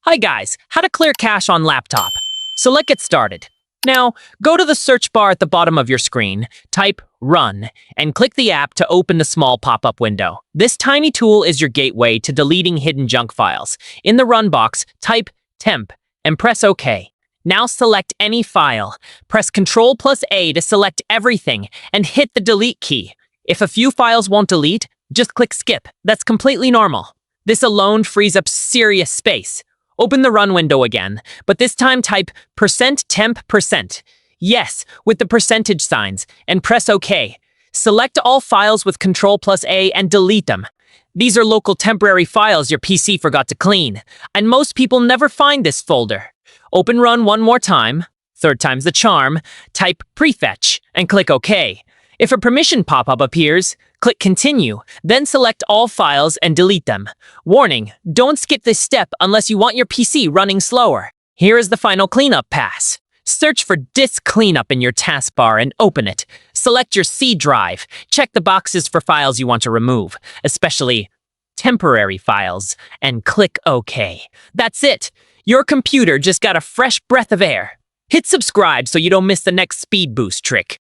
Hi guys, how to clear cache on laptop. So let's get started. Now, go to the search bar at the bottom of your screen, type Run, and click the app to open the small pop-up window. This tiny tool is your gateway to deleting hidden junk files. In the Run box, type temp and press OK. Now select any file. Press Ctrl+A to select everything and hit the delete key. If a few files won't delete, just click skip. That's completely normal. This alone frees up serious space. Open the Run window again, but this time type %temp%. Yes, with the percentage signs, and press OK. Select all files with Ctrl+A and delete them. These are local temporary files your PC forgot to clean, and most people never find this folder. Open Run one more time, third time's the charm, type prefetch, and click OK. If a permission pop-up appears, click Continue, then select all files and delete them. Warning, don't skip this step unless you want your PC running slower. Here is the final cleanup pass. Search for Disk Cleanup in your taskbar and open it. Select your C drive. Check the boxes for files you want to remove, especially temporary files, and click OK. That's it. Your computer just got a fresh breath of air. Hit subscribe so you don't miss the next speed boost trick.